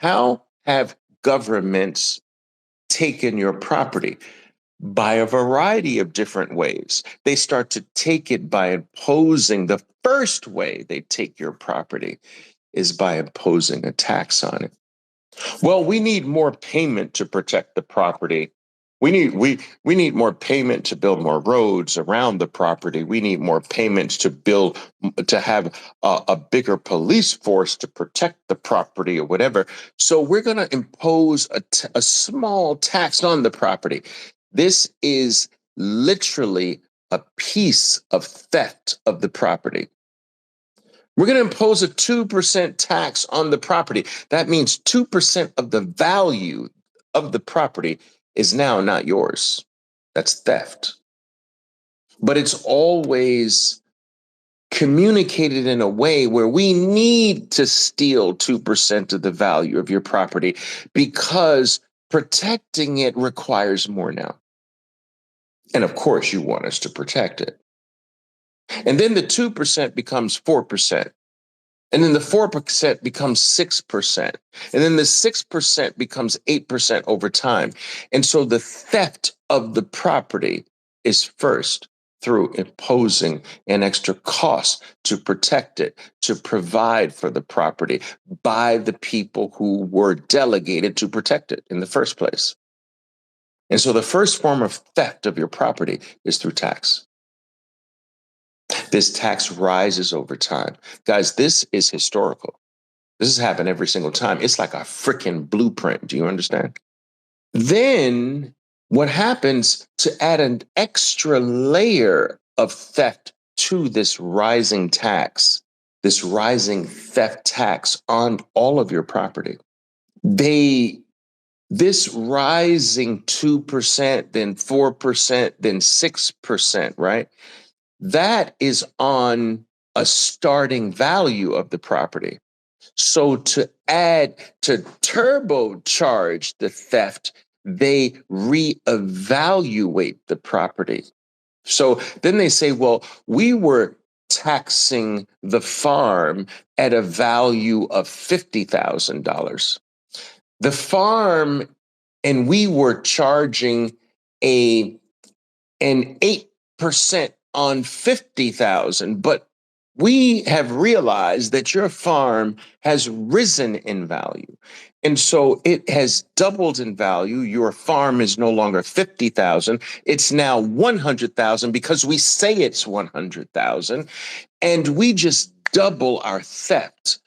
How have governments taken your property? By a variety of different ways. They start to take it by imposing. The first way they take your property is by imposing a tax on it. Well, we need more payment to protect the property. We need more payment to build more roads around the property. We need more payments to have a bigger police force to protect the property or whatever. So we're going to impose a small tax on the property. This is literally a piece of theft of the property. We're going to impose a 2% tax on the property. That means 2% of the value of the property is now not yours. That's theft. But it's always communicated in a way where we need to steal 2% of the value of your property because protecting it requires more now. And of course, you want us to protect it. And then the 2% becomes 4%. And then the 4% becomes 6%. And then the 6% becomes 8% over time. And so the theft of the property is first through imposing an extra cost to protect it, to provide for the property by the people who were delegated to protect it in the first place. And so the first form of theft of your property is through tax. This tax rises over time. Guys, this is historical. This has happened every single time. It's like a freaking blueprint. Do you understand? Then what happens to add an extra layer of theft to this rising tax, this rising theft tax on all of your property? This rising 2%, then 4%, then 6%, right? That is on a starting value of the property. So to turbocharge the theft, they reevaluate the property. So then they say, well, we were taxing the farm at a value of $50,000. The farm, and we were charging an 8% on 50,000, but we have realized that your farm has risen in value. And so it has doubled in value. Your farm is no longer 50,000. It's now 100,000 because we say it's 100,000, and we just double our theft.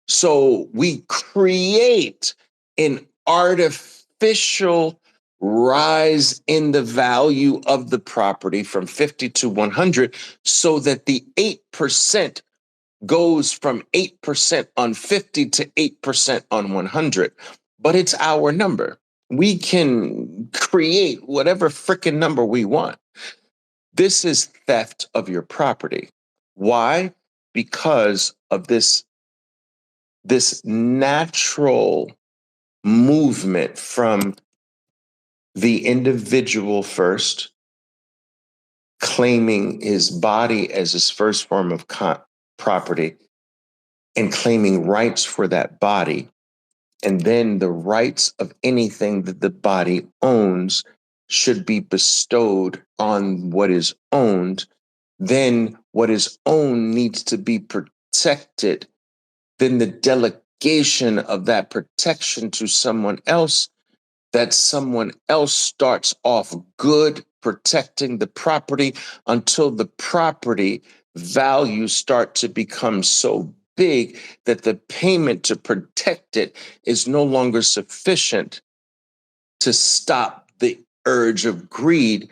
So we create an artificial rise in the value of the property from 50 to 100 so that the 8% goes from 8% on 50 to 8% on 100. But it's our number. We can create whatever freaking number we want. This is theft of your property. Why? Because of this natural movement from the individual first, claiming his body as his first form of property and claiming rights for that body. And then the rights of anything that the body owns should be bestowed on what is owned. Then what is owned needs to be protected. Then the delegation of that protection to someone else, that someone else starts off good protecting the property until the property values start to become so big that the payment to protect it is no longer sufficient to stop the urge of greed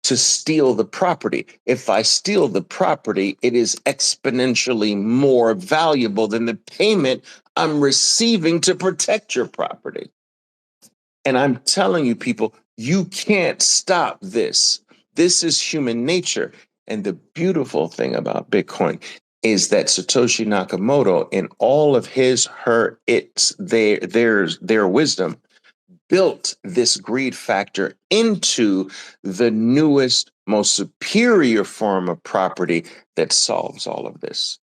to steal the property. If I steal the property, it is exponentially more valuable than the payment I'm receiving to protect your property. And I'm telling you, people, you can't stop this. This is human nature. And the beautiful thing about Bitcoin is that Satoshi Nakamoto, in all of their wisdom, built this greed factor into the newest, most superior form of property that solves all of this.